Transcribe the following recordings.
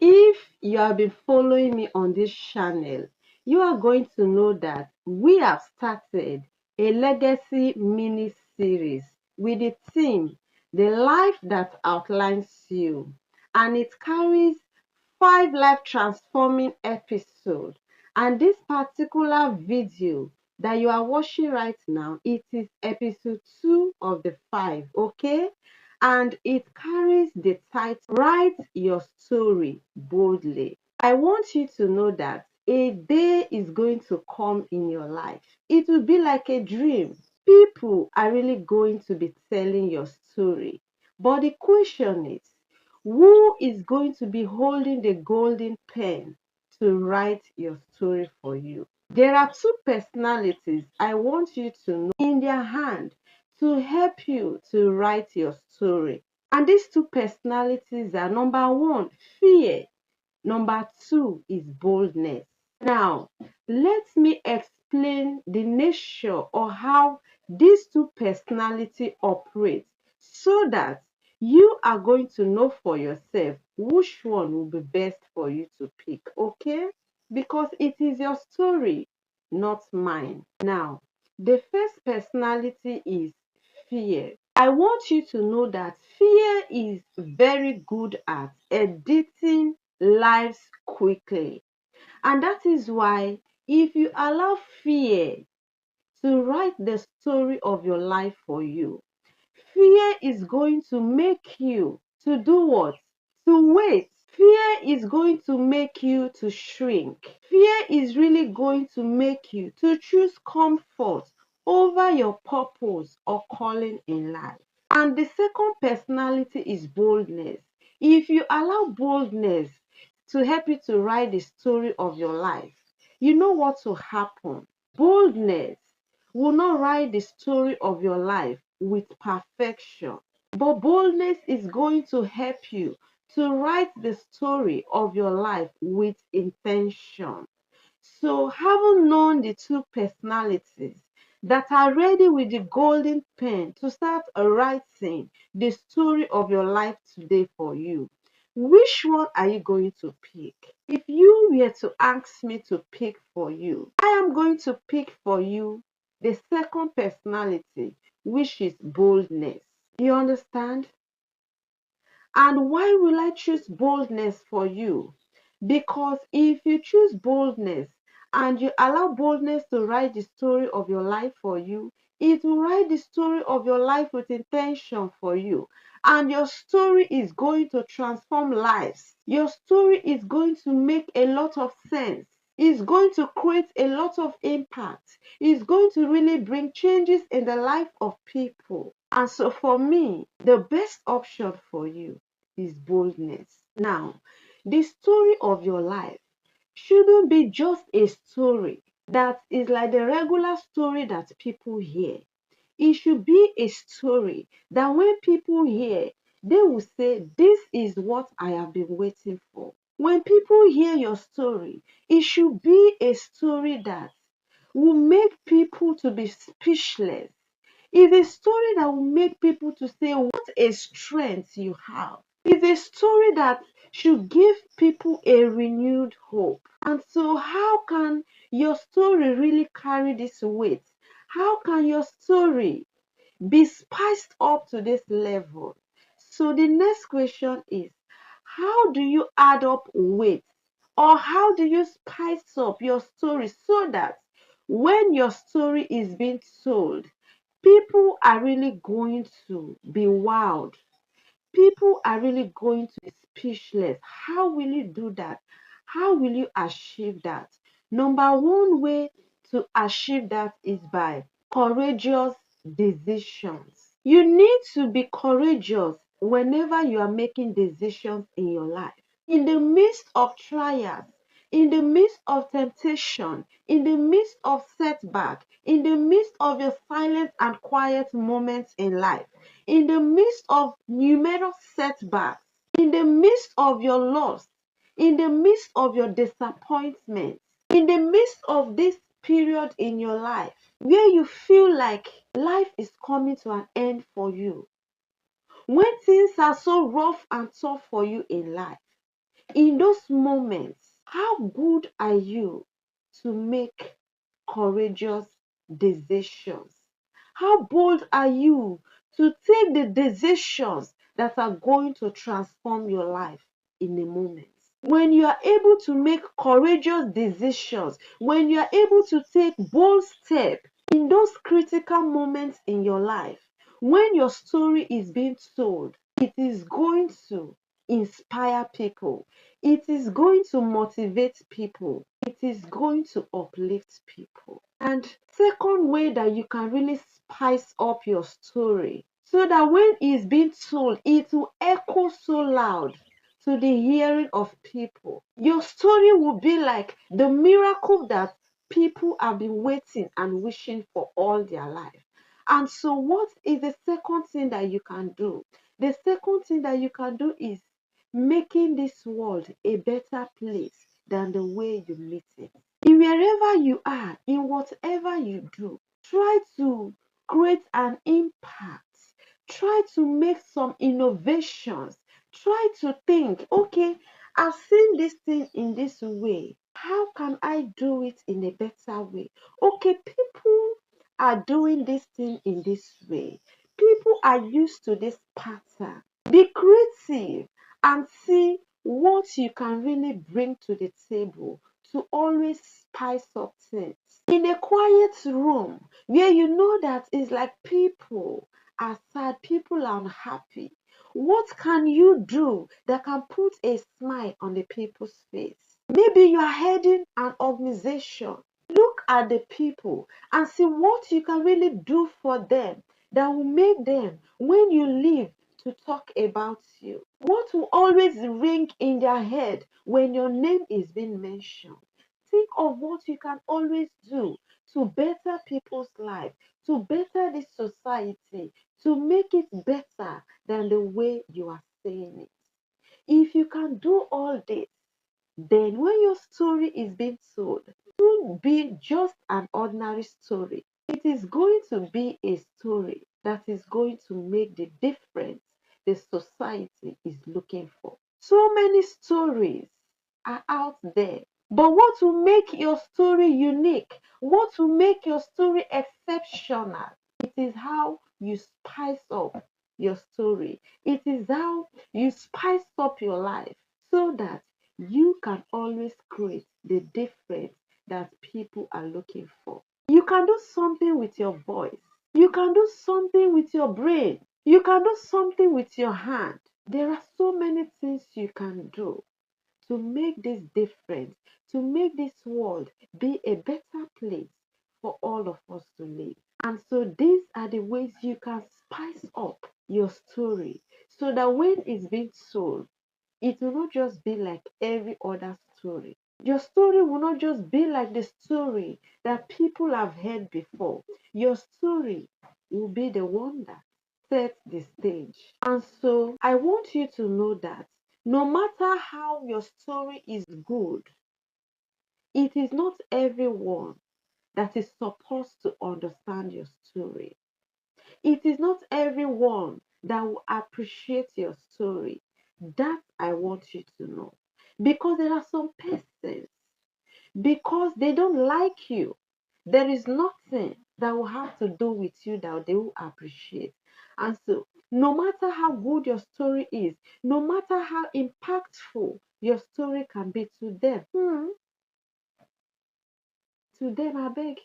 If you have been following me on this channel, you are going to know that we have started a legacy mini series with the theme The Life That Outlines You, and it carries 5 life transforming episodes. And this particular video that you are watching right now, it is episode 2 of the 5, okay? And it carries the title Write Your Story Boldly. I want you to know that a day is going to come in your life. It will be like a dream. People are really going to be telling your story. But the question is, who is going to be holding the golden pen to write your story for you? There are two personalities I want you to know in their hand to help you to write your story. And these two personalities are number one, fear. Number two is boldness. Now, let me explain the nature or how these two personalities operate so that you are going to know for yourself which one will be best for you to pick, okay? Because it is your story, not mine. Now, the first personality is fear. I want you to know that fear is very good at editing lives quickly. And that is why if you allow fear to write the story of your life for you, fear is going to make you to do what? To wait. Fear is going to make you to shrink. Fear is really going to make you to choose comfort over your purpose or calling in life. And the second personality is boldness. If you allow boldness to help you to write the story of your life, you know what will happen. Boldness will not write the story of your life with perfection, but boldness is going to help you to write the story of your life with intention. So, having known the two personalities that are ready with the golden pen to start writing the story of your life today for you, which one are you going to pick? If you were to ask me to pick for you, I am going to pick for you the second personality, which is boldness. You understand? And why will I choose boldness for you? Because if you choose boldness and you allow boldness to write the story of your life for you, it will write the story of your life with intention for you. And your story is going to transform lives. Your story is going to make a lot of sense. It's going to create a lot of impact. It's going to really bring changes in the life of people. And so for me, the best option for you is boldness. Now, the story of your life shouldn't be just a story that is like the regular story that people hear. It should be a story that when people hear, they will say, "This is what I have been waiting for." When people hear your story, it should be a story that will make people to be speechless. It's a story that will make people to say, "What a strength you have." It's a story that should give people a renewed hope. And so, how can your story really carry this weight? How can your story be spiced up to this level? So, the next question is, how do you add up weight? Or how do you spice up your story so that when your story is being told, people are really going to be wowed? People are really going to be speechless. How will you do that? How will you achieve that? Number one way to achieve that is by courageous decisions. You need to be courageous whenever you are making decisions in your life. In the midst of trials, in the midst of temptation, in the midst of setback, in the midst of your silent and quiet moments in life, in the midst of numerous setbacks, in the midst of your loss, in the midst of your disappointment, in the midst of this period in your life where you feel like life is coming to an end for you, when things are so rough and tough for you in life, In those moments, how good are you to make courageous decisions? How bold are you to take the decisions that are going to transform your life in a moment? When you are able to make courageous decisions, when you are able to take bold steps in those critical moments in your life, when your story is being told, it is going to inspire people. It is going to motivate people. It is going to uplift people. And second way that you can really spice up your story so that when it's being told, it will echo so loud to the hearing of people. Your story will be like the miracle that people have been waiting and wishing for all their life. And so, what is the second thing that you can do? The second thing that you can do is making this world a better place than the way you meet it. In wherever you are, in whatever you do, try to create an impact. Try to make some innovations. Try to think, okay, I've seen this thing in this way. How can I do it in a better way? Okay, people are doing this thing in this way. People are used to this pattern. Be creative and see what you can really bring to the table to always spice up things. In a quiet room where you know that it's like people are sad, people are unhappy, what can you do that can put a smile on the people's face? Maybe you are heading an organization. Look at the people and see what you can really do for them that will make them, when you leave, to talk about you. What will always ring in their head when your name is being mentioned? Think of what you can always do to better people's life, to better this society, to make it better than the way you are saying it. If you can do all this, then when your story is being told, it won't be just an ordinary story. It is going to be a story that is going to make the difference the society is looking for. So many stories are out there, but what will make your story unique? What will make your story exceptional? It is how you spice up your story. It is how you spice up your life so that you can always create the difference that people are looking for. You can do something with your voice. You can do something with your brain. You can do something with your hand. There are so many things you can do to make this difference, to make this world be a better place for all of us to live. And so these are the ways you can spice up your story so that when it's being told, it will not just be like every other story. Your story will not just be like the story that people have heard before. Your story will be the one that sets the stage. And so I want you to know that no matter how your story is good, it is not everyone that is supposed to understand your story. It is not everyone that will appreciate your story. That I want you to know. Because there are some persons, because they don't like you, there is nothing that will have to do with you that they will appreciate. And so, no matter how good your story is, no matter how impactful your story can be to them, to them, I beg,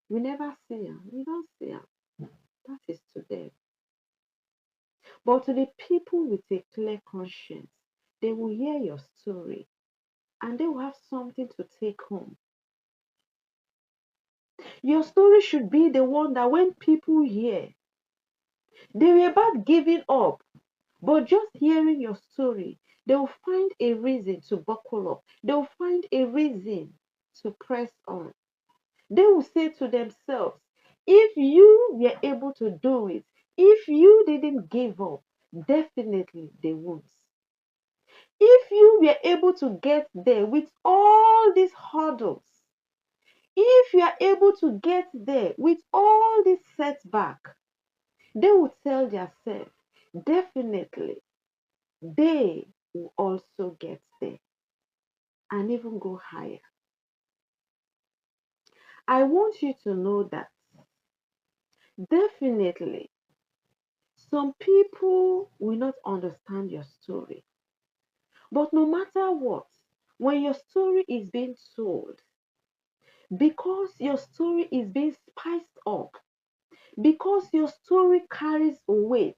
we never see them. We don't see them. That is to them. But to the people with a clear conscience, they will hear your story and they will have something to take home. Your story should be the one that when people hear, they were about giving up, but just hearing your story, they will find a reason to buckle up. They will find a reason to press on. They will say to themselves, if you were able to do it, if you didn't give up, definitely they won't. If you were able to get there with all these hurdles, if you are able to get there with all this setback, they will tell themselves, definitely they will also get there and even go higher. I want you to know that definitely some people will not understand your story. But no matter what, when your story is being told, because your story is being spiced up, because your story carries weight,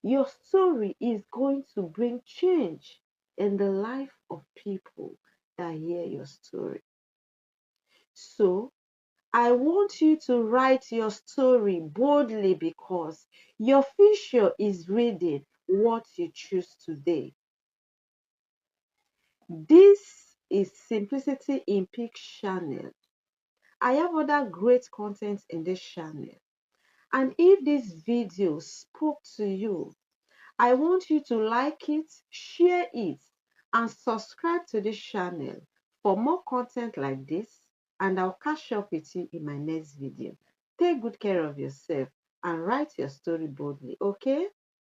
your story is going to bring change in the life of people that hear your story. So, I want you to write your story boldly because your future is reading what you choose today. This is Simplicity in Peak channel. I have other great content in this channel. And if this video spoke to you, I want you to like it, share it, and subscribe to this channel for more content like this. And I'll catch up with you in my next video. Take good care of yourself and write your story boldly, okay?